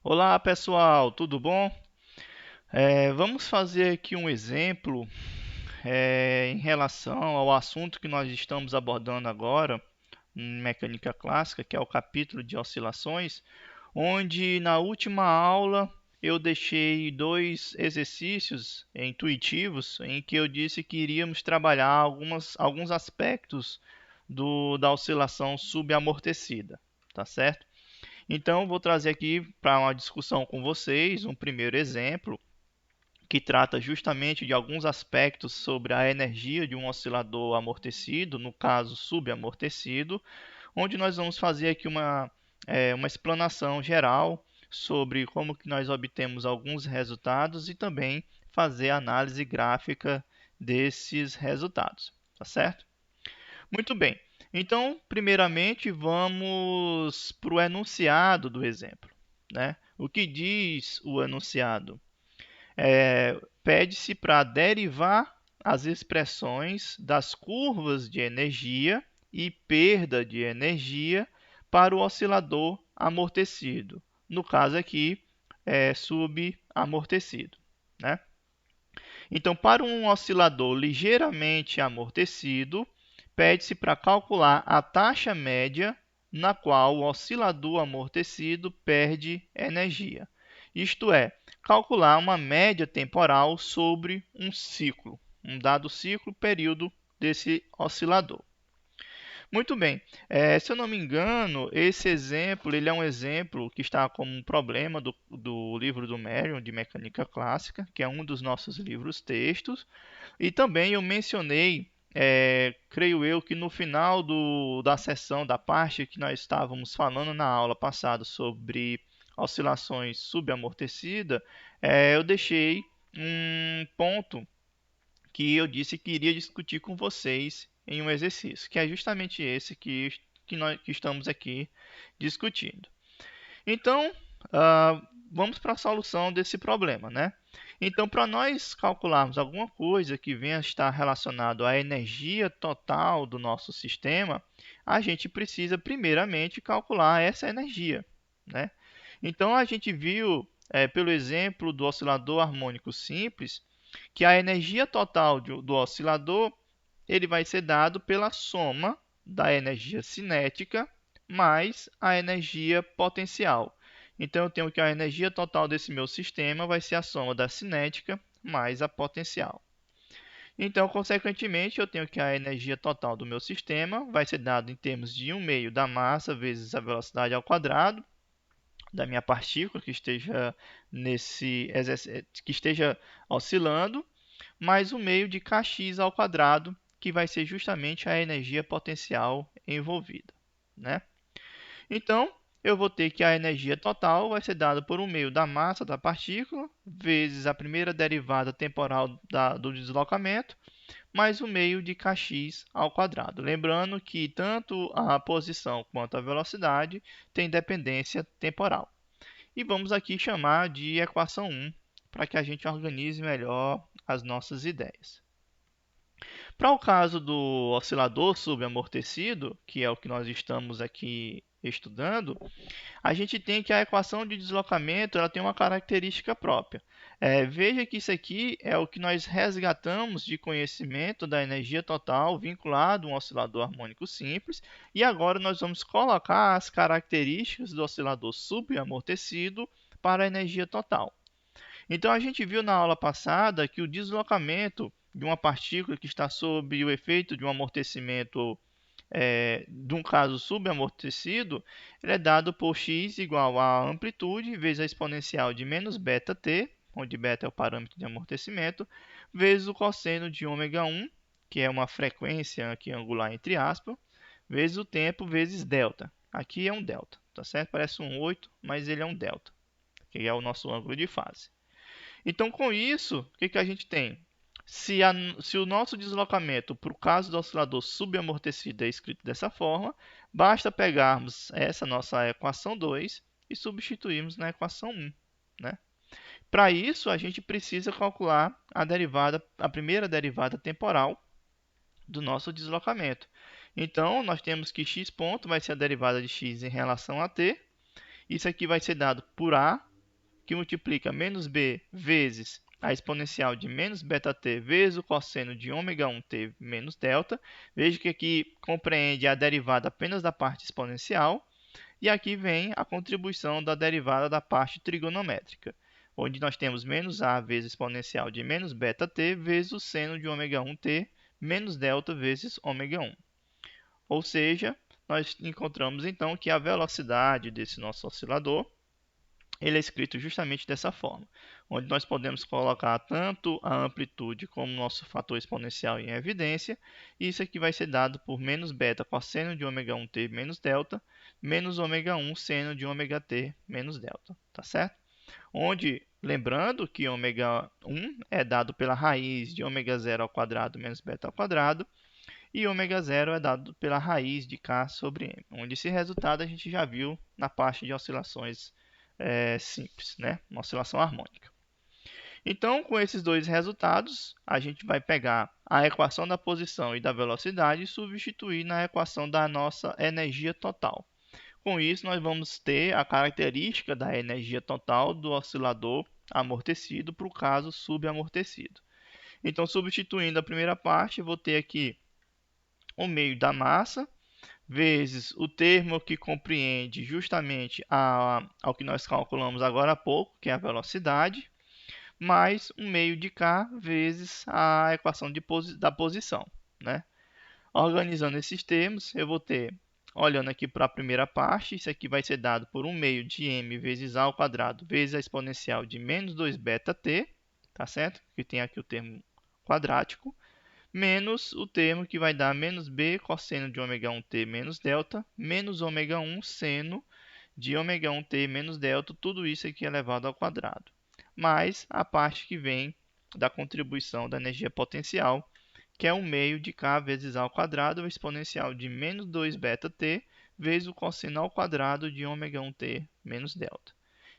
Olá pessoal, tudo bom? Vamos fazer aqui um exemplo em relação ao assunto que nós estamos abordando agora em mecânica clássica, que é o capítulo de oscilações, onde na última aula eu deixei dois exercícios intuitivos em que eu disse que iríamos trabalhar alguns aspectos da oscilação subamortecida, tá certo? Então, vou trazer aqui para uma discussão com vocês um primeiro exemplo que trata justamente de alguns aspectos sobre a energia de um oscilador amortecido, no caso subamortecido, onde nós vamos fazer aqui uma explanação geral sobre como que nós obtemos alguns resultados e também fazer a análise gráfica desses resultados, tá certo? Muito bem. Então, primeiramente, vamos para o enunciado do exemplo, né? O que diz o enunciado? Pede-se para derivar as expressões das curvas de energia e perda de energia para o oscilador amortecido. No caso aqui, subamortecido, né? Então, para um oscilador ligeiramente amortecido, pede-se para calcular a taxa média na qual o oscilador amortecido perde energia. Isto é, calcular uma média temporal sobre um ciclo, um dado ciclo, período desse oscilador. Muito bem. Se eu não me engano, esse exemplo ele é um exemplo que está como um problema do livro do Merriam, de Mecânica Clássica, que é um dos nossos livros textos. E também eu mencionei, creio eu, que no final da sessão, da parte que nós estávamos falando na aula passada sobre oscilações subamortecida, eu deixei um ponto que eu disse que iria discutir com vocês em um exercício, que é justamente esse que estamos aqui discutindo. Então, vamos para a solução desse problema, né? Então, para nós calcularmos alguma coisa que venha a estar relacionado à energia total do nosso sistema, a gente precisa primeiramente calcular essa energia, né? Então, a gente viu, pelo exemplo do oscilador harmônico simples, que a energia total do oscilador ele vai ser dado pela soma da energia cinética mais a energia potencial. Então, eu tenho que a energia total desse meu sistema vai ser a soma da cinética mais a potencial. Então, consequentemente, eu tenho que a energia total do meu sistema vai ser dada em termos de 1/2 da massa vezes a velocidade ao quadrado da minha partícula que esteja que esteja oscilando, mais 1/2 de kx ao quadrado, que vai ser justamente a energia potencial envolvida, né? Então, eu vou ter que a energia total vai ser dada por 1/2 da massa da partícula, vezes a primeira derivada temporal do deslocamento, mais 1/2 de kx ao quadrado. Lembrando que tanto a posição quanto a velocidade têm dependência temporal. E vamos aqui chamar de equação 1, para que a gente organize melhor as nossas ideias. Para o caso do oscilador subamortecido, que é o que nós estamos aqui estudando, a gente tem que a equação de deslocamento ela tem uma característica própria. Veja que isso aqui é o que nós resgatamos de conhecimento da energia total vinculado a um oscilador harmônico simples, e agora nós vamos colocar as características do oscilador subamortecido para a energia total. Então, a gente viu na aula passada que o deslocamento de uma partícula que está sob o efeito de um amortecimento, de um caso subamortecido, ele é dado por x igual a amplitude vezes a exponencial de menos beta-t, onde beta é o parâmetro de amortecimento, vezes o cosseno de ômega 1, que é uma frequência aqui angular entre aspas, vezes o tempo vezes delta. Aqui é um delta, tá certo? Parece um 8, mas ele é um delta, que é o nosso ângulo de fase. Então, com isso, o que a gente tem? Se o nosso deslocamento, para o caso do oscilador subamortecido, é escrito dessa forma, basta pegarmos essa nossa equação 2 e substituirmos na equação 1, né? Para isso, a gente precisa calcular a primeira derivada temporal do nosso deslocamento. Então, nós temos que x ponto vai ser a derivada de x em relação a t. Isso aqui vai ser dado por a, que multiplica menos b vezes a exponencial de menos beta-t vezes o cosseno de ômega 1t menos delta. Veja que aqui compreende a derivada apenas da parte exponencial. E aqui vem a contribuição da derivada da parte trigonométrica, onde nós temos menos a vezes exponencial de menos beta-t vezes o seno de ômega 1t menos delta vezes ômega 1. Ou seja, nós encontramos então que a velocidade desse nosso oscilador ele é escrito justamente dessa forma, onde nós podemos colocar tanto a amplitude como o nosso fator exponencial em evidência, e isso aqui vai ser dado por menos beta cosseno de ômega 1t menos delta, menos ômega 1 seno de ômega t menos delta, tá certo? Onde, lembrando que ômega 1 é dado pela raiz de ômega 0 ao quadrado menos beta ao quadrado, e ômega 0 é dado pela raiz de k sobre m, onde esse resultado a gente já viu na parte de oscilações simples, né? Uma oscilação harmônica. Então, com esses dois resultados, a gente vai pegar a equação da posição e da velocidade e substituir na equação da nossa energia total. Com isso, nós vamos ter a característica da energia total do oscilador amortecido para o caso subamortecido. Então, substituindo a primeira parte, eu vou ter aqui o meio da massa, vezes o termo que compreende justamente ao que nós calculamos agora há pouco, que é a velocidade, mais um meio de k vezes a equação da posição, né? Organizando esses termos, eu vou ter, olhando aqui para a primeira parte, isso aqui vai ser dado por um meio de m vezes a ao quadrado vezes a exponencial de menos 2 beta-t, tá certo? Que tem aqui o termo quadrático, menos o termo que vai dar menos b cosseno de ômega 1t menos delta, menos ômega 1 seno de ômega 1t menos delta, tudo isso aqui elevado ao quadrado, mais a parte que vem da contribuição da energia potencial, que é 1 meio de k vezes a ao quadrado, o exponencial de menos 2 beta-t, vezes o cosseno ao quadrado de ômega 1t menos delta.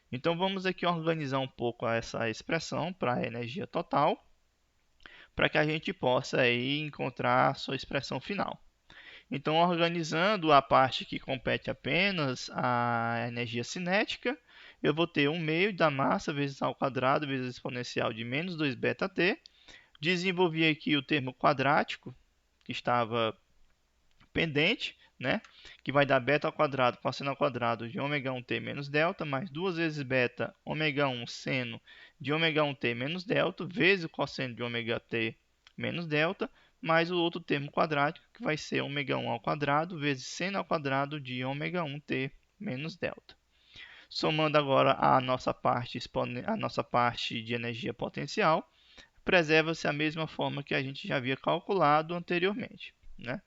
Então, vamos aqui organizar um pouco essa expressão para a energia total, para que a gente possa aí encontrar a sua expressão final. Então, organizando a parte que compete apenas à energia cinética, eu vou ter 1 meio da massa vezes a ao quadrado vezes a exponencial de menos 2 beta-t. Desenvolvi aqui o termo quadrático, que estava pendente, né? Que vai dar beta ao quadrado cosseno ao quadrado de ômega 1t menos delta, mais 2 vezes beta ômega 1 seno de ômega 1t menos delta, vezes o cosseno de ômega t menos delta, mais o outro termo quadrático, que vai ser ômega 1 ao quadrado, vezes seno ao quadrado de ômega 1t menos delta. Somando agora a nossa parte de energia potencial, preserva-se a mesma forma que a gente já havia calculado anteriormente, né?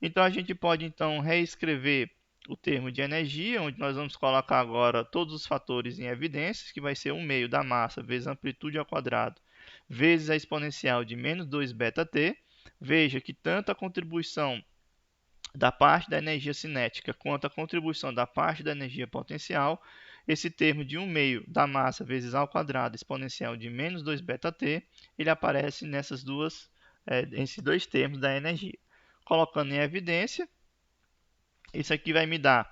Então, a gente pode então reescrever o termo de energia, onde nós vamos colocar agora todos os fatores em evidências, que vai ser 1 meio da massa vezes a amplitude ao quadrado, vezes a exponencial de menos 2 beta-t. Veja que tanto a contribuição da parte da energia cinética quanto a contribuição da parte da energia potencial, esse termo de 1 meio da massa vezes a ao quadrado exponencial de menos 2 beta-t, ele aparece nesses dois termos da energia. Colocando em evidência, isso aqui vai me dar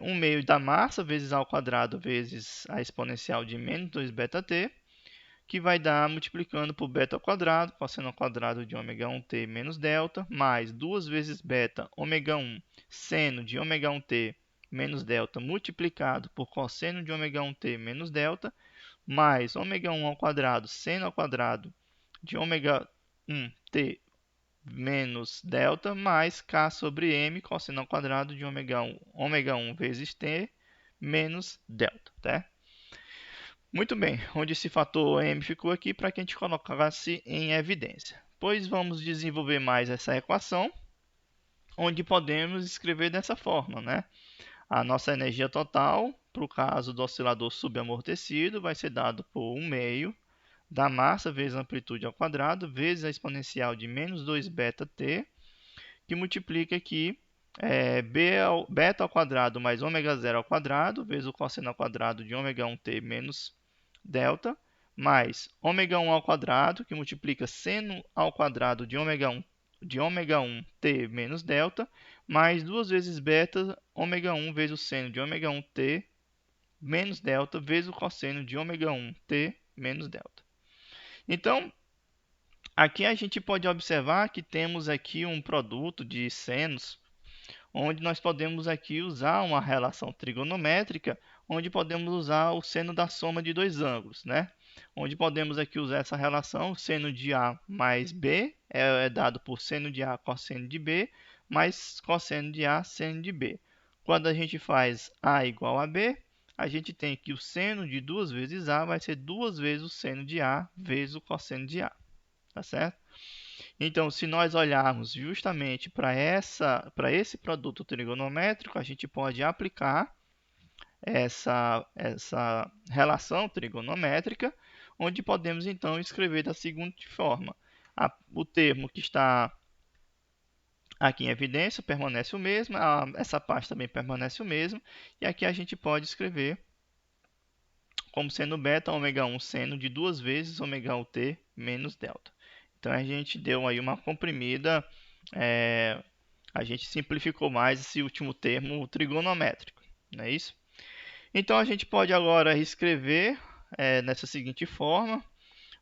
1 meio da massa vezes a ao quadrado vezes a exponencial de menos 2 beta-t, que vai dar multiplicando por beta ao quadrado, cosseno ao quadrado de ômega 1t menos delta, mais 2 vezes beta ômega 1 seno de ômega 1t menos delta multiplicado por cosseno de ômega 1t menos delta, mais ômega 1 ao quadrado seno ao quadrado de ômega 1t menos delta, mais k sobre m cosseno ao quadrado de ômega 1 vezes t menos delta, tá? Muito bem, onde esse fator m ficou aqui para que a gente colocasse em evidência. Pois vamos desenvolver mais essa equação, onde podemos escrever dessa forma, né? A nossa energia total, para o caso do oscilador subamortecido, vai ser dado por 1 meio da massa vezes a amplitude ao quadrado, vezes a exponencial de menos 2 beta-t, que multiplica aqui beta ao quadrado mais ômega 0 ao quadrado, vezes o cosseno ao quadrado de ômega 1t menos delta, mais ômega 1 ao quadrado, que multiplica seno ao quadrado de ômega 1t menos delta, mais 2 vezes beta ômega 1 vezes o seno de ômega 1t menos delta vezes o cosseno de ômega 1t menos delta. Então, aqui a gente pode observar que temos aqui um produto de senos, onde nós podemos aqui usar uma relação trigonométrica, onde podemos usar o seno da soma de dois ângulos, né? Onde podemos aqui usar essa relação, seno de A mais B é dado por seno de A cosseno de B, mais cosseno de A seno de B. Quando a gente faz A igual a B, a gente tem que o seno de 2 vezes A vai ser 2 vezes o seno de A vezes o cosseno de A, tá certo? Então, se nós olharmos justamente para esse produto trigonométrico, a gente pode aplicar essa relação trigonométrica, onde podemos então escrever da seguinte forma: o termo que está aqui em evidência permanece o mesmo, essa parte também permanece o mesmo, e aqui a gente pode escrever como seno beta ômega 1 seno de 2 vezes ômega 1t menos delta. Então a gente deu aí uma comprimida, a gente simplificou mais esse último termo trigonométrico, não é isso? Então a gente pode agora escrever nessa seguinte forma,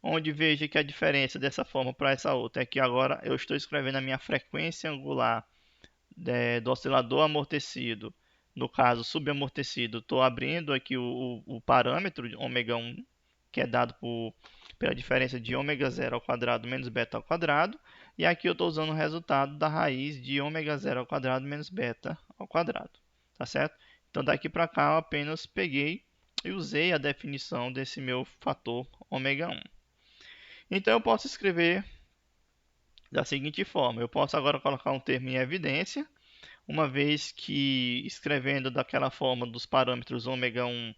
onde veja que a diferença dessa forma para essa outra é que agora eu estou escrevendo a minha frequência angular do oscilador amortecido, no caso subamortecido, estou abrindo aqui o parâmetro de ômega 1, que é dado pela diferença de ômega 0 ao quadrado menos beta ao quadrado, e aqui eu estou usando o resultado da raiz de ômega 0 ao quadrado menos beta ao quadrado, tá certo? Então daqui para cá eu apenas peguei e usei a definição desse meu fator ômega 1. Então eu posso escrever da seguinte forma: eu posso agora colocar um termo em evidência, uma vez que escrevendo daquela forma dos parâmetros ômega 1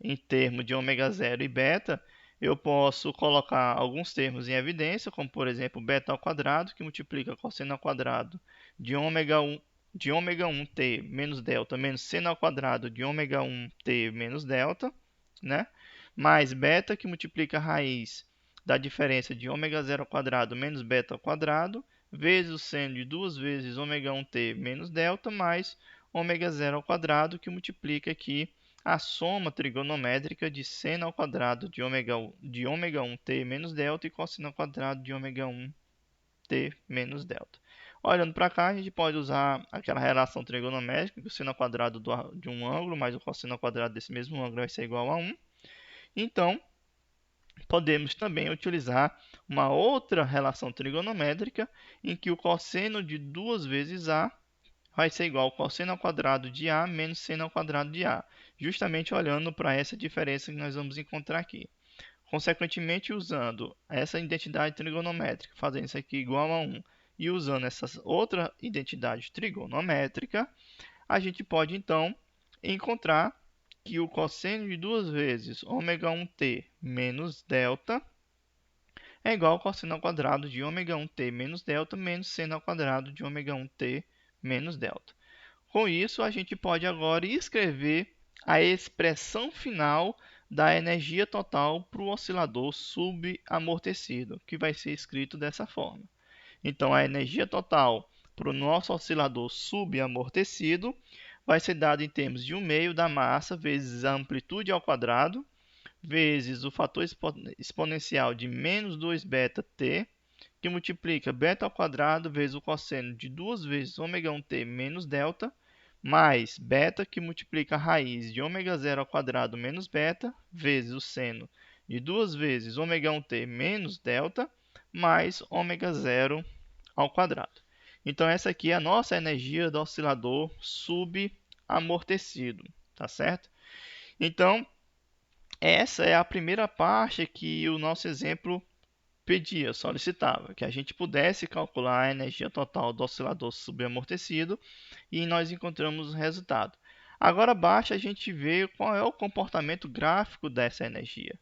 em termos de ômega 0 e beta, eu posso colocar alguns termos em evidência, como por exemplo beta ao quadrado, que multiplica cosseno ao quadrado de ômega 1t menos delta menos seno ao quadrado de ômega 1t menos delta, né? Mais beta, que multiplica a raiz da diferença de ômega 0 ao quadrado menos beta ao quadrado, vezes o seno de 2 vezes ômega 1t menos delta, mais ômega 0 ao quadrado, que multiplica aqui a soma trigonométrica de seno ao quadrado de ômega 1t menos delta e cosseno ao quadrado de ômega 1t menos delta. Olhando para cá, a gente pode usar aquela relação trigonométrica, que o seno ao quadrado de um ângulo mais o cosseno ao quadrado desse mesmo ângulo vai ser igual a 1. Então, podemos também utilizar uma outra relação trigonométrica, em que o cosseno de 2 vezes A vai ser igual ao cosseno ao quadrado de A menos seno ao quadrado de A, justamente olhando para essa diferença que nós vamos encontrar aqui. Consequentemente, usando essa identidade trigonométrica, fazendo isso aqui igual a 1, e usando essa outra identidade trigonométrica, a gente pode então encontrar que o cosseno de 2 vezes ômega 1t menos delta é igual ao cosseno ao quadrado de ômega 1t menos delta menos seno ao quadrado de ômega 1t menos delta. Com isso, a gente pode agora escrever a expressão final da energia total para o oscilador subamortecido, que vai ser escrito dessa forma. Então, a energia total para o nosso oscilador subamortecido vai ser dada em termos de 1/2 da massa vezes a amplitude ao quadrado, vezes o fator exponencial de menos 2 beta t, que multiplica beta ao quadrado vezes o cosseno de 2 vezes ômega 1t menos delta, mais beta, que multiplica a raiz de ômega 0 ao quadrado menos beta, vezes o seno de 2 vezes ômega 1t menos delta, mais ômega 0 ao quadrado. Então, essa aqui é a nossa energia do oscilador subamortecido, tá certo? Então, essa é a primeira parte que o nosso exemplo pedia, solicitava, que a gente pudesse calcular a energia total do oscilador subamortecido, e nós encontramos o resultado. Agora basta a gente ver qual é o comportamento gráfico dessa energia.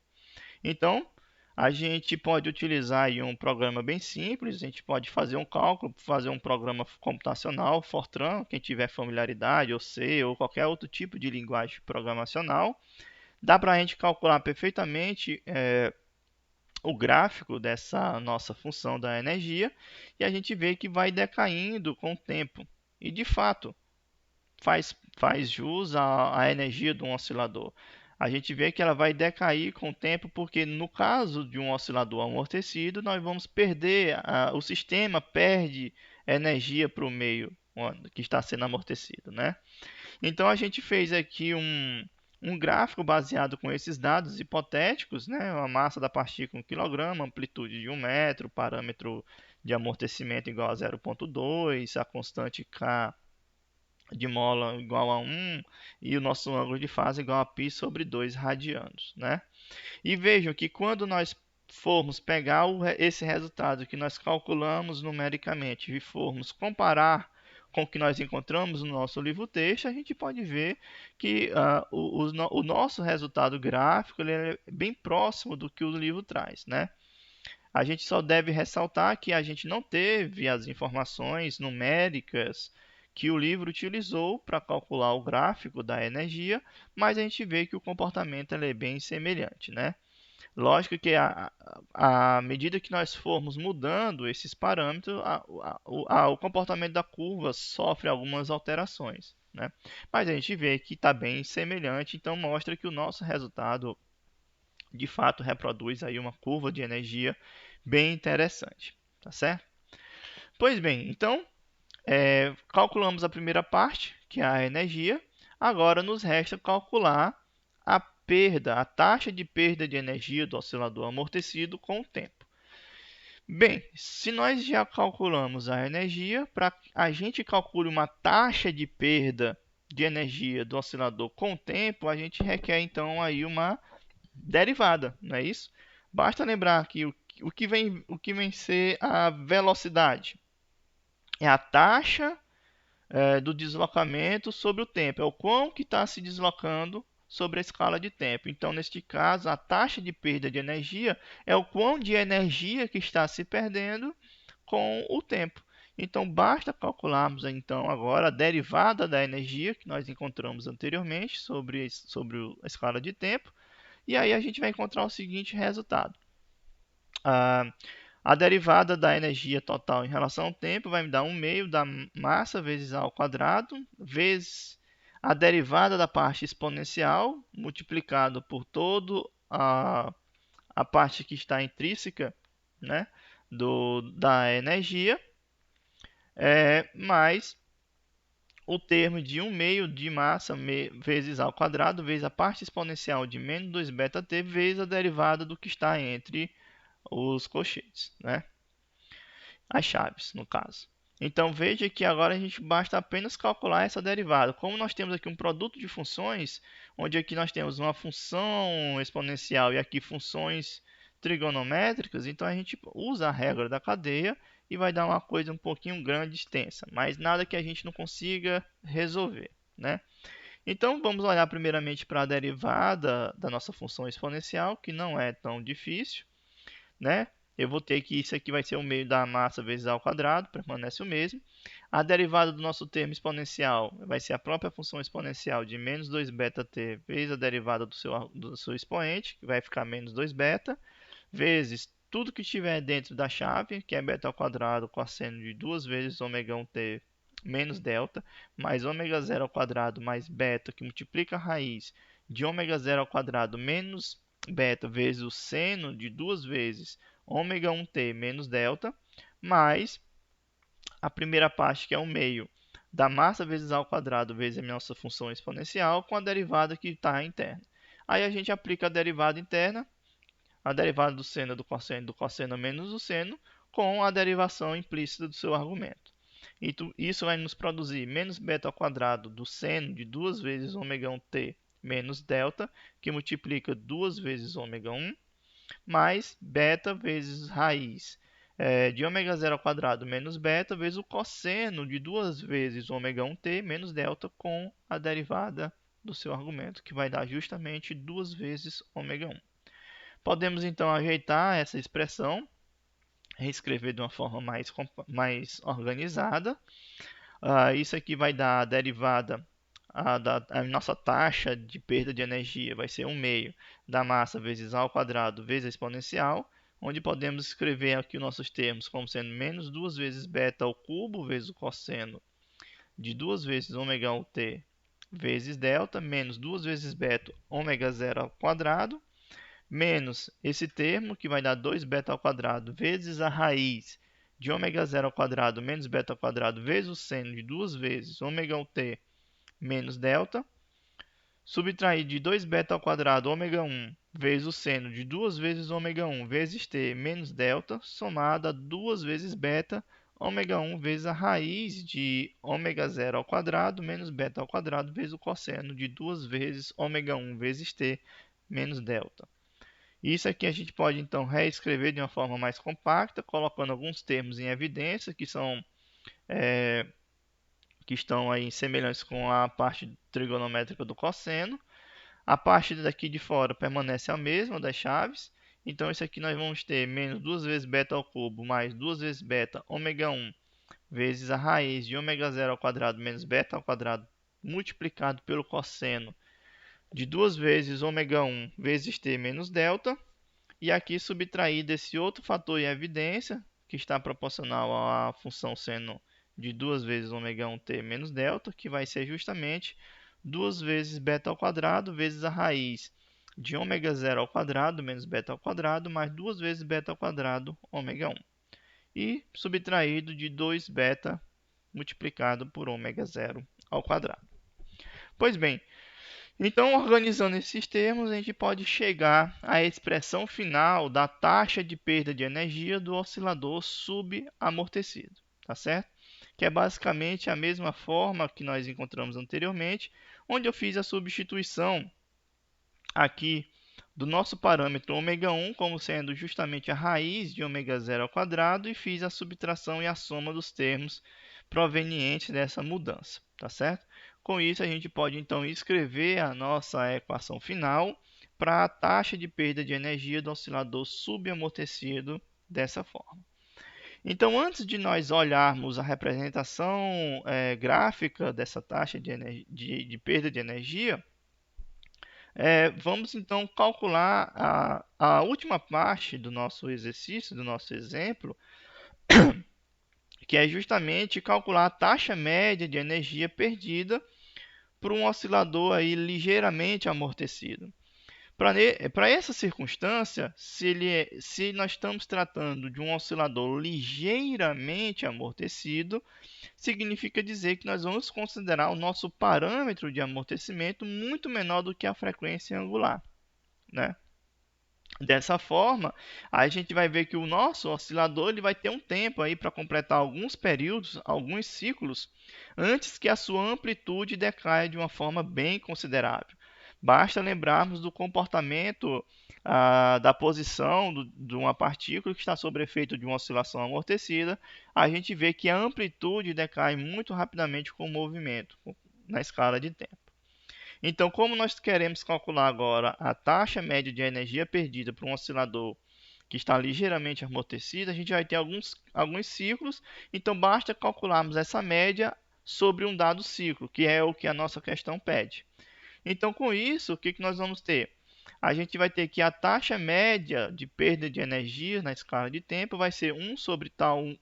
Então, a gente pode utilizar aí um programa bem simples, a gente pode fazer um cálculo, fazer um programa computacional, Fortran, quem tiver familiaridade, ou C, ou qualquer outro tipo de linguagem programacional. Dá para a gente calcular perfeitamente o gráfico dessa nossa função da energia, e a gente vê que vai decaindo com o tempo. E de fato, faz jus à energia de um oscilador. A gente vê que ela vai decair com o tempo, porque no caso de um oscilador amortecido, nós vamos perder, o sistema perde energia para o meio que está sendo amortecido, né? Então a gente fez aqui um gráfico baseado com esses dados hipotéticos, né? A massa da partícula 1 kg, amplitude de 1 metro, parâmetro de amortecimento igual a 0,2, a constante K de mola igual a 1 e o nosso ângulo de fase igual a π sobre 2 radianos, né? E vejam que quando nós formos pegar esse resultado que nós calculamos numericamente e formos comparar com o que nós encontramos no nosso livro-texto, a gente pode ver que o nosso resultado gráfico ele é bem próximo do que o livro traz, né? A gente só deve ressaltar que a gente não teve as informações numéricas que o livro utilizou para calcular o gráfico da energia, mas a gente vê que o comportamento é bem semelhante, né? Lógico que à medida que nós formos mudando esses parâmetros, o comportamento da curva sofre algumas alterações, né? Mas a gente vê que está bem semelhante, então mostra que o nosso resultado de fato reproduz aí uma curva de energia bem interessante, tá certo? Pois bem, então calculamos a primeira parte, que é a energia. Agora nos resta calcular a perda, a taxa de perda de energia do oscilador amortecido com o tempo. Bem, se nós já calculamos a energia, para a gente calcular uma taxa de perda de energia do oscilador com o tempo, a gente requer então aí uma derivada, não é isso? Basta lembrar que o que vem ser a velocidade é a taxa do deslocamento sobre o tempo, é o quão que está se deslocando sobre a escala de tempo. Então, neste caso, a taxa de perda de energia é o quão de energia que está se perdendo com o tempo. Então, basta calcularmos então agora a derivada da energia que nós encontramos anteriormente sobre a escala de tempo, e aí a gente vai encontrar o seguinte resultado. A derivada da energia total em relação ao tempo vai me dar 1 meio da massa vezes a ao quadrado, vezes a derivada da parte exponencial, multiplicado por toda a parte que está intrínseca, né, da energia, mais o termo de 1 meio de massa vezes a ao quadrado, vezes a parte exponencial de menos 2 beta-t, vezes a derivada do que está entre os colchetes, né? As chaves, no caso. Então veja que agora a gente basta apenas calcular essa derivada. Como nós temos aqui um produto de funções, onde aqui nós temos uma função exponencial e aqui funções trigonométricas, então a gente usa a regra da cadeia e vai dar uma coisa um pouquinho grande e extensa, mas nada que a gente não consiga resolver, né? Então vamos olhar primeiramente para a derivada da nossa função exponencial, que não é tão difícil, né? Eu vou ter que isso aqui vai ser o meio da massa vezes a ao quadrado, permanece o mesmo. A derivada do nosso termo exponencial vai ser a própria função exponencial de menos 2 beta-t vezes a derivada do seu expoente, que vai ficar menos 2 beta, vezes tudo que estiver dentro da chave, que é beta ao quadrado cosseno de 2 vezes ômega 1t menos delta, mais ômega 0 ao quadrado mais beta, que multiplica a raiz de ômega 0 ao quadrado menos beta vezes o seno de 2 vezes ômega 1t menos delta, mais a primeira parte, que é o meio da massa vezes a ao quadrado vezes a nossa função exponencial, com a derivada que está interna. Aí a gente aplica a derivada interna, a derivada do cosseno menos o seno, com a derivação implícita do seu argumento. Então, isso vai nos produzir menos beta ao quadrado do seno de 2 vezes ômega 1t menos delta, que multiplica 2 vezes ômega 1, mais beta vezes raiz de ômega 0 ao quadrado menos beta vezes o cosseno de 2 vezes ômega 1t menos delta com a derivada do seu argumento, que vai dar justamente 2 vezes ômega 1. Podemos então ajeitar essa expressão, reescrever de uma forma mais organizada. Isso aqui vai dar a derivada, a nossa taxa de perda de energia vai ser 1 meio da massa vezes a ao quadrado vezes a exponencial, onde podemos escrever aqui os nossos termos como sendo menos 2 vezes beta ao cubo vezes o cosseno de 2 vezes ômega t vezes delta, menos 2 vezes beta, ômega zero ao quadrado, menos esse termo, que vai dar 2 beta ao quadrado, vezes a raiz de ômega zero ao quadrado menos beta ao quadrado, vezes o seno de 2 vezes ômega t menos delta, subtrair de 2 beta ao quadrado ômega 1 vezes o seno de 2 vezes ômega 1 vezes t menos delta, somado a 2 vezes beta ômega 1 vezes a raiz de ômega zero ao quadrado menos beta ao quadrado vezes o cosseno de 2 vezes ômega 1 vezes t menos delta. Isso aqui a gente pode então reescrever de uma forma mais compacta, colocando alguns termos em evidência que estão aí semelhantes com a parte trigonométrica do cosseno. A parte daqui de fora permanece a mesma das chaves. Então isso aqui nós vamos ter menos 2 vezes beta ao cubo mais 2 vezes beta ômega 1 vezes a raiz de ômega zero ao quadrado menos beta ao quadrado multiplicado pelo cosseno de 2 vezes ômega 1 vezes t menos delta. E aqui subtrair desse outro fator em evidência, que está proporcional à função seno de 2 vezes ômega 1t menos delta, que vai ser justamente 2 vezes beta ao quadrado vezes a raiz de ômega zero ao quadrado menos beta ao quadrado mais 2 vezes beta ao quadrado ômega 1. E subtraído de 2 beta multiplicado por ômega zero ao quadrado. Pois bem, então, organizando esses termos, a gente pode chegar à expressão final da taxa de perda de energia do oscilador subamortecido, tá certo? Que é basicamente a mesma forma que nós encontramos anteriormente, onde eu fiz a substituição aqui do nosso parâmetro ômega 1 como sendo justamente a raiz de ômega zero ao quadrado e fiz a subtração e a soma dos termos provenientes dessa mudança, tá certo? Com isso, a gente pode então escrever a nossa equação final para a taxa de perda de energia do oscilador subamortecido dessa forma. Então, antes de nós olharmos a representação gráfica dessa taxa de perda de energia, vamos então calcular a última parte do nosso exercício, do nosso exemplo, que é justamente calcular a taxa média de energia perdida por um oscilador aí ligeiramente amortecido. Para essa circunstância, se nós estamos tratando de um oscilador ligeiramente amortecido, significa dizer que nós vamos considerar o nosso parâmetro de amortecimento muito menor do que a frequência angular, né? Dessa forma, a gente vai ver que o nosso oscilador ele vai ter um tempo aí para completar alguns períodos, alguns ciclos, antes que a sua amplitude decaia de uma forma bem considerável. Basta lembrarmos do comportamento da posição de uma partícula que está sob efeito de uma oscilação amortecida. A gente vê que a amplitude decai muito rapidamente com o movimento, na escala de tempo. Então, como nós queremos calcular agora a taxa média de energia perdida para um oscilador que está ligeiramente amortecido, a gente vai ter alguns ciclos, então basta calcularmos essa média sobre um dado ciclo, que é o que a nossa questão pede. Então, com isso, o que nós vamos ter? A gente vai ter que a taxa média de perda de energia na escala de tempo vai ser 1 sobre tal 1,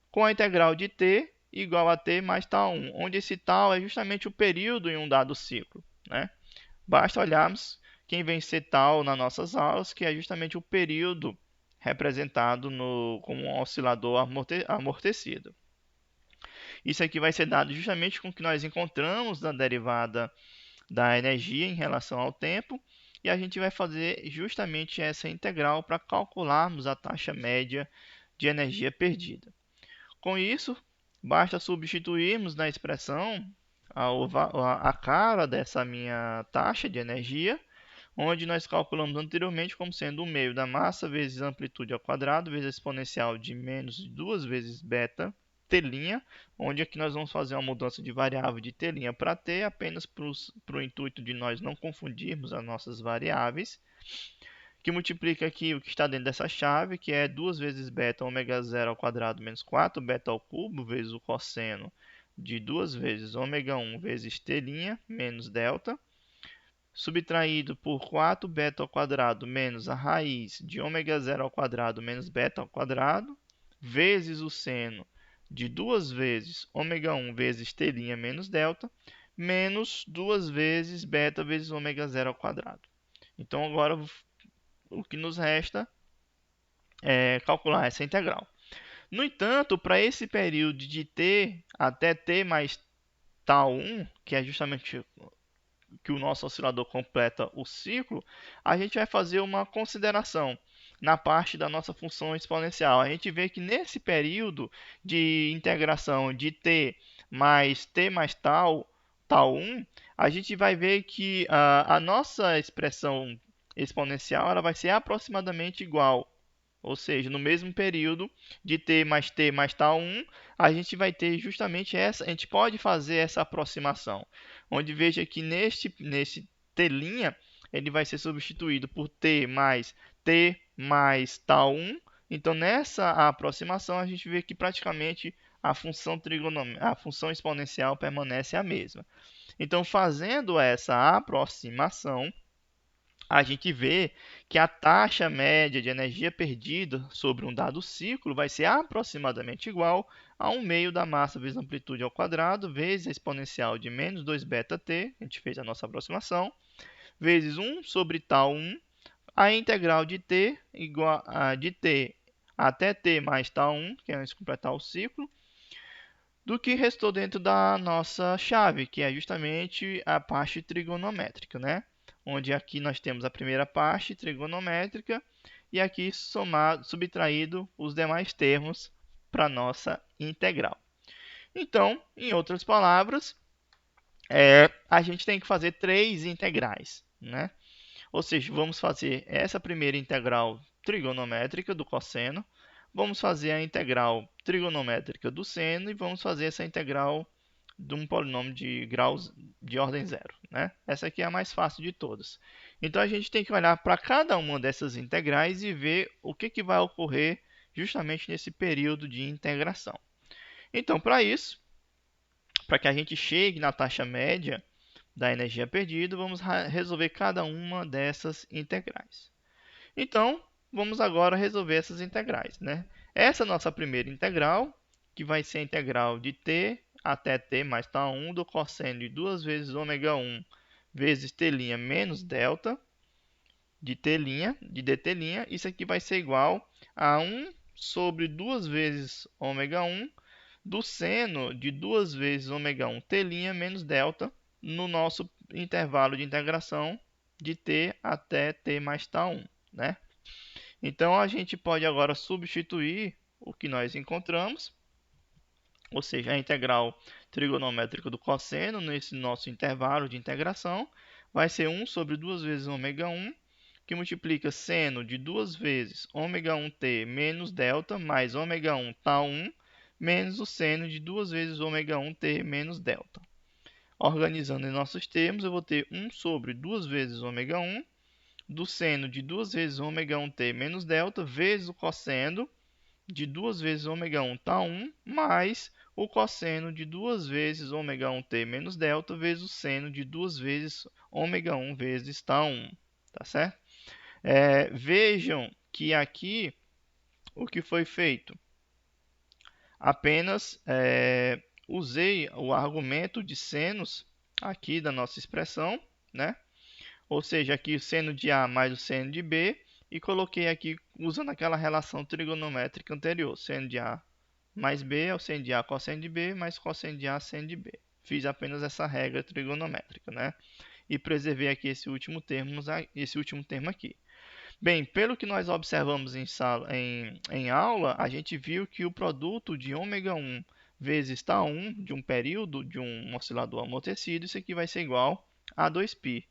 com a integral de t igual a t mais tal 1, onde esse tal é justamente o período em um dado ciclo, né? Basta olharmos quem vem ser tal nas nossas aulas, que é justamente o período representado como um oscilador amortecido. Isso aqui vai ser dado justamente com o que nós encontramos na derivada da energia em relação ao tempo, e a gente vai fazer justamente essa integral para calcularmos a taxa média de energia perdida. Com isso, basta substituirmos na expressão a cara dessa minha taxa de energia, onde nós calculamos anteriormente como sendo o meio da massa vezes a amplitude ao quadrado vezes a exponencial de menos 2 vezes beta t', onde aqui nós vamos fazer uma mudança de variável de t' para t, apenas para o intuito de nós não confundirmos as nossas variáveis, que multiplica aqui o que está dentro dessa chave, que é 2 vezes beta ômega zero ao quadrado menos 4 beta ao cubo vezes o cosseno de 2 vezes ômega 1 vezes t' menos delta, subtraído por 4 beta ao quadrado menos a raiz de ômega zero ao quadrado menos beta ao quadrado, vezes o seno de 2 vezes ômega 1 vezes t' menos delta, menos 2 vezes beta vezes ômega zero ao quadrado. Então, agora o que nos resta é calcular essa integral. No entanto, para esse período de t até t mais tal 1, que é justamente que o nosso oscilador completa o ciclo, a gente vai fazer uma consideração na parte da nossa função exponencial. A gente vê que nesse período de integração de t mais tal 1, a gente vai ver que a nossa expressão exponencial ela vai ser aproximadamente igual. Ou seja, no mesmo período de t mais tal 1, a gente vai ter justamente essa, a gente pode fazer essa aproximação, onde veja que nesse t', ele vai ser substituído por t mais tal 1. Então, nessa aproximação, a gente vê que praticamente a função a função exponencial permanece a mesma. Então, fazendo essa aproximação, a gente vê que a taxa média de energia perdida sobre um dado ciclo vai ser aproximadamente igual a 1 meio da massa vezes a amplitude ao quadrado, vezes a exponencial de menos 2 beta t, a gente fez a nossa aproximação, vezes 1 sobre tal 1, a integral de t, igual a de t até t mais tal 1, que é completar o ciclo, do que restou dentro da nossa chave, que é justamente a parte trigonométrica, né? Onde aqui nós temos a primeira parte trigonométrica e aqui subtraído os demais termos para a nossa integral. Então, em outras palavras, a gente tem que fazer 3 integrais, né? Ou seja, vamos fazer essa primeira integral trigonométrica do cosseno, vamos fazer a integral trigonométrica do seno e vamos fazer essa integral de um polinômio de graus de ordem zero, né? Essa aqui é a mais fácil de todas. Então, a gente tem que olhar para cada uma dessas integrais e ver o que vai ocorrer justamente nesse período de integração. Então, para isso, para que a gente chegue na taxa média da energia perdida, vamos resolver cada uma dessas integrais. Então, vamos agora resolver essas integrais, né? Essa é a nossa primeira integral, que vai ser a integral de t até t mais tal 1 do cosseno de 2 vezes ômega 1 vezes t' menos delta de t', de dt'. Isso aqui vai ser igual a 1 sobre 2 vezes ômega 1 do seno de 2 vezes ômega 1 t' menos delta no nosso intervalo de integração de t até t mais tal 1, né? Então, a gente pode agora substituir o que nós encontramos, ou seja, a integral trigonométrica do cosseno nesse nosso intervalo de integração vai ser 1 sobre 2 vezes ômega 1, que multiplica seno de 2 vezes ômega 1t menos delta mais ômega 1 tal 1, menos o seno de 2 vezes ômega 1t menos delta. Organizando em nossos termos, eu vou ter 1 sobre 2 vezes ômega 1 do seno de 2 vezes ômega 1t menos delta vezes o cosseno de 2 vezes ômega 1 tal 1 mais o cosseno de 2 vezes ômega 1t menos delta vezes o seno de 2 vezes ômega 1 vezes tal 1. Tá certo? Vejam que aqui o que foi feito? Apenas usei o argumento de senos aqui da nossa expressão, né? Ou seja, aqui o seno de A mais o seno de B, e coloquei aqui usando aquela relação trigonométrica anterior. Seno de A mais B é o seno de A cosseno de B, mais cosseno de A seno de B. Fiz apenas essa regra trigonométrica, né? E preservei aqui esse último termo aqui. Bem, pelo que nós observamos em aula, a gente viu que o produto de ômega 1 vezes tal 1 de um período de um oscilador amortecido, isso aqui vai ser igual a 2π.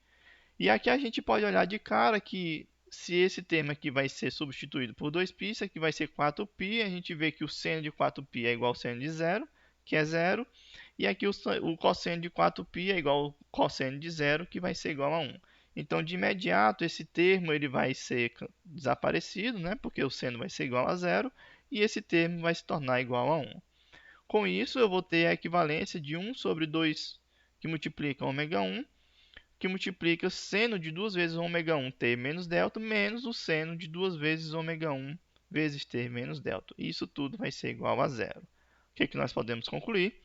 E aqui a gente pode olhar de cara que se esse termo aqui vai ser substituído por 2π, isso aqui vai ser 4π, a gente vê que o seno de 4π é igual ao seno de zero, que é zero, e aqui o cosseno de 4π é igual ao cosseno de zero, que vai ser igual a 1. Então, de imediato, esse termo ele vai ser desaparecido, né? Porque o seno vai ser igual a zero, e esse termo vai se tornar igual a 1. Com isso, eu vou ter a equivalência de 1 sobre 2, que multiplica ômega 1, que multiplica seno de 2 vezes ômega 1 t menos delta, menos o seno de 2 vezes ômega 1 vezes t menos delta. Isso tudo vai ser igual a zero. O que nós podemos concluir?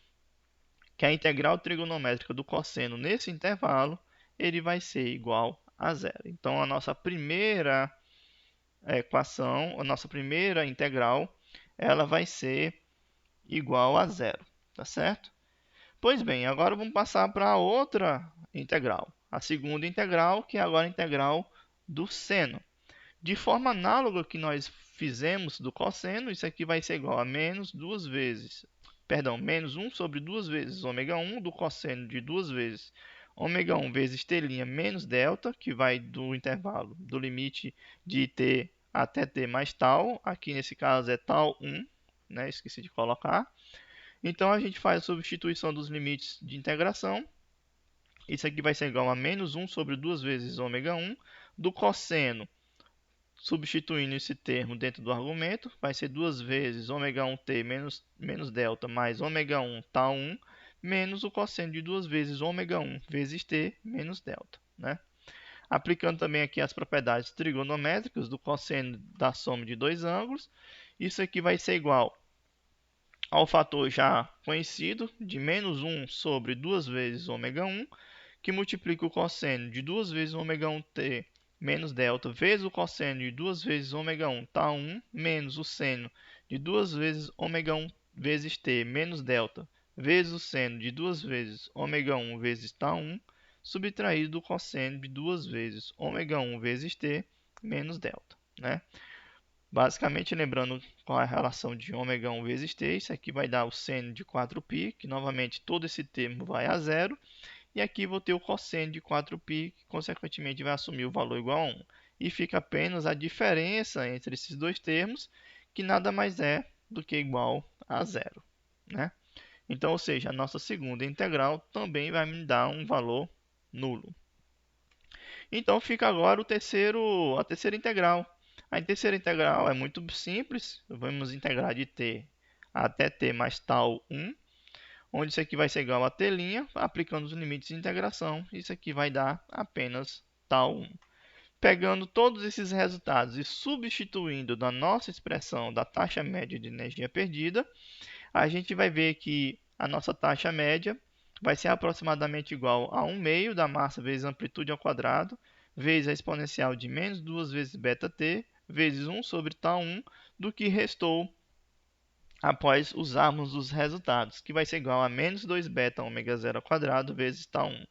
que a integral trigonométrica do cosseno nesse intervalo, ele vai ser igual a zero. Então, a nossa primeira equação, a nossa primeira integral, ela vai ser igual a zero, tá certo? Pois bem, agora vamos passar para a outra integral, a segunda integral, que é agora a integral do seno. De forma análoga que nós fizemos do cosseno, isso aqui vai ser igual a menos 2 vezes, perdão, menos 1 sobre 2 vezes ômega 1 do cosseno de 2 vezes ômega 1 vezes t' menos delta, que vai do intervalo do limite de t até t mais tal, aqui nesse caso é tal 1, né? Esqueci de colocar. Então a gente faz a substituição dos limites de integração. Isso aqui vai ser igual a menos 1 sobre 2 vezes ômega 1 do cosseno. Substituindo esse termo dentro do argumento, vai ser 2 vezes ômega 1t menos delta mais ômega 1 tal 1 menos o cosseno de 2 vezes ômega 1 vezes t menos delta, né? Aplicando também aqui as propriedades trigonométricas do cosseno da soma de dois ângulos, isso aqui vai ser igual ao fator já conhecido de menos 1 sobre 2 vezes ômega 1, que multiplica o cosseno de 2 vezes ômega 1t menos delta vezes o cosseno de 2 vezes ômega 1 tal 1 menos o seno de 2 vezes ômega 1 vezes t menos delta vezes o seno de 2 vezes ômega 1 vezes tal 1 subtraído do cosseno de 2 vezes ômega 1 vezes t menos delta, né? Basicamente, lembrando qual é a relação de ômega 1 vezes t, isso aqui vai dar o seno de 4π, que novamente todo esse termo vai a zero. E aqui vou ter o cosseno de 4π, que consequentemente vai assumir o valor igual a 1. E fica apenas a diferença entre esses dois termos, que nada mais é do que igual a zero, né? Então, ou seja, a nossa segunda integral também vai me dar um valor nulo. Então fica agora a terceira integral. A terceira integral é muito simples. Vamos integrar de t até t mais tal 1, onde isso aqui vai ser igual a t', aplicando os limites de integração. Isso aqui vai dar apenas tal 1. Pegando todos esses resultados e substituindo na nossa expressão da taxa média de energia perdida, a gente vai ver que a nossa taxa média vai ser aproximadamente igual a 1 meio da massa vezes a amplitude ao quadrado, vezes a exponencial de menos 2 vezes beta-t, vezes 1 sobre tal 1, do que restou após usarmos os resultados, que vai ser igual a menos 2 beta ômega 0 ao quadrado vezes tal 1.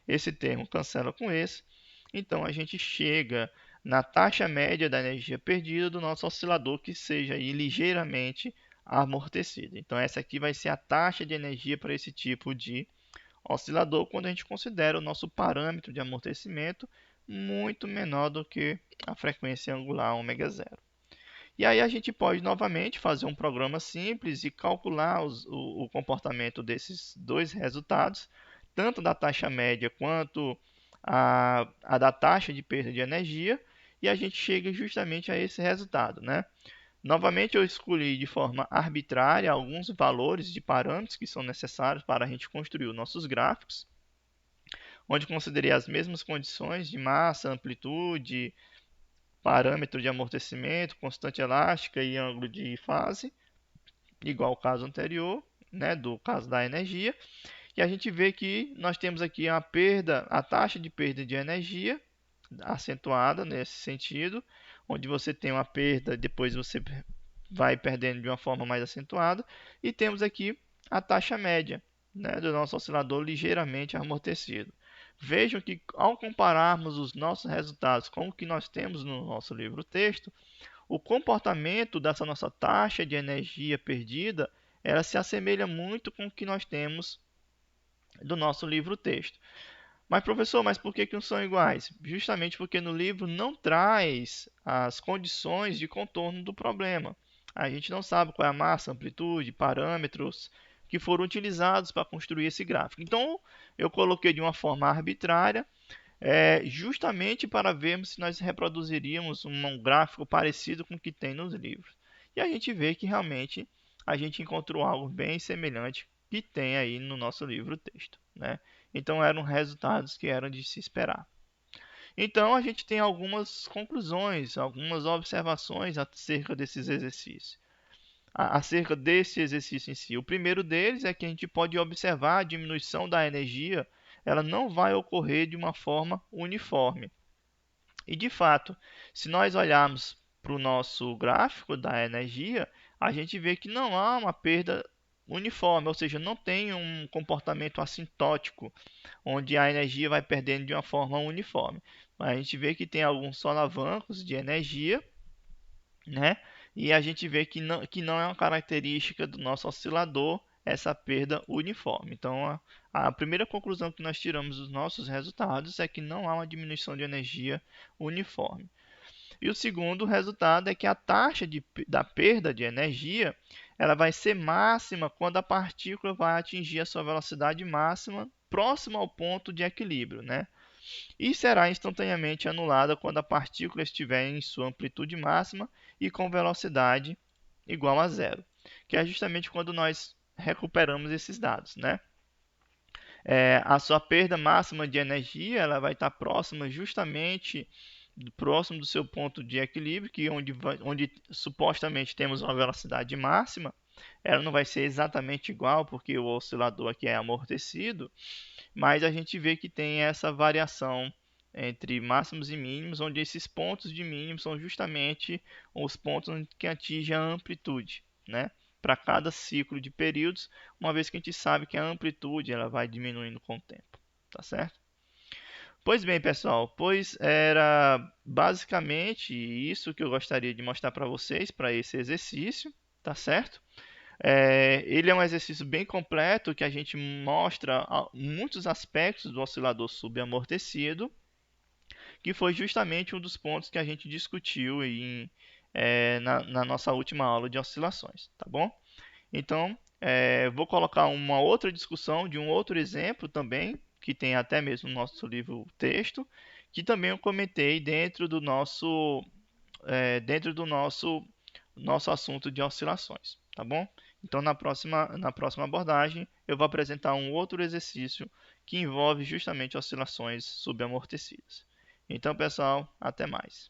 Esse termo cancela com esse, então a gente chega na taxa média da energia perdida do nosso oscilador, que seja aí ligeiramente amortecido. Então essa aqui vai ser a taxa de energia para esse tipo de oscilador, quando a gente considera o nosso parâmetro de amortecimento muito menor do que a frequência angular ômega 0. E aí a gente pode novamente fazer um programa simples e calcular o comportamento desses dois resultados, tanto da taxa média quanto a da taxa de perda de energia, e a gente chega justamente a esse resultado, né? Novamente, eu escolhi de forma arbitrária alguns valores de parâmetros que são necessários para a gente construir os nossos gráficos, onde considerei as mesmas condições de massa, amplitude, parâmetro de amortecimento, constante elástica e ângulo de fase, igual ao caso anterior, né, do caso da energia. E a gente vê que nós temos aqui a taxa de perda de energia acentuada nesse sentido, onde você tem uma perda, depois você vai perdendo de uma forma mais acentuada, e temos aqui a taxa média, né, do nosso oscilador ligeiramente amortecido. Vejam que ao compararmos os nossos resultados com o que nós temos no nosso livro-texto, o comportamento dessa nossa taxa de energia perdida, ela se assemelha muito com o que nós temos do nosso livro-texto. Mas, professor, mas por que não são iguais? Justamente porque no livro não traz as condições de contorno do problema. A gente não sabe qual é a massa, amplitude, parâmetros que foram utilizados para construir esse gráfico. Então, eu coloquei de uma forma arbitrária, justamente para vermos se nós reproduziríamos um gráfico parecido com o que tem nos livros. E a gente vê que realmente a gente encontrou algo bem semelhante que tem aí no nosso livro-texto, né? Então eram resultados que eram de se esperar. Então a gente tem algumas conclusões, algumas observações acerca desses exercícios. acerca desse exercício em si. O primeiro deles é que a gente pode observar a diminuição da energia, ela não vai ocorrer de uma forma uniforme. E de fato, se nós olharmos para o nosso gráfico da energia, a gente vê que não há uma perda uniforme, ou seja, não tem um comportamento assintótico, onde a energia vai perdendo de uma forma uniforme. Mas a gente vê que tem alguns solavancos de energia, né? E a gente vê que não é uma característica do nosso oscilador essa perda uniforme. Então, a primeira conclusão que nós tiramos dos nossos resultados é que não há uma diminuição de energia uniforme. E o segundo resultado é que a taxa da perda de energia ela vai ser máxima quando a partícula vai atingir a sua velocidade máxima próxima ao ponto de equilíbrio, né? E será instantaneamente anulada quando a partícula estiver em sua amplitude máxima e com velocidade igual a zero, que é justamente quando nós recuperamos esses dados, né? A sua perda máxima de energia ela vai estar próxima justamente próximo do seu ponto de equilíbrio, que onde supostamente temos uma velocidade máxima, ela não vai ser exatamente igual, porque o oscilador aqui é amortecido, mas a gente vê que tem essa variação entre máximos e mínimos, onde esses pontos de mínimos são justamente os pontos que atingem a amplitude, né? Para cada ciclo de períodos, uma vez que a gente sabe que a amplitude ela vai diminuindo com o tempo, tá certo? Pois bem, pessoal, pois era basicamente isso que eu gostaria de mostrar para vocês para esse exercício, tá certo? Ele é um exercício bem completo que a gente mostra muitos aspectos do oscilador subamortecido, que foi justamente um dos pontos que a gente discutiu na nossa última aula de oscilações, tá bom? Então, vou colocar uma outra discussão de um outro exemplo também, que tem até mesmo no nosso livro texto, que também eu comentei dentro do nosso assunto de oscilações, tá bom? Então, na próxima abordagem, eu vou apresentar um outro exercício que envolve justamente oscilações subamortecidas. Então, pessoal, até mais.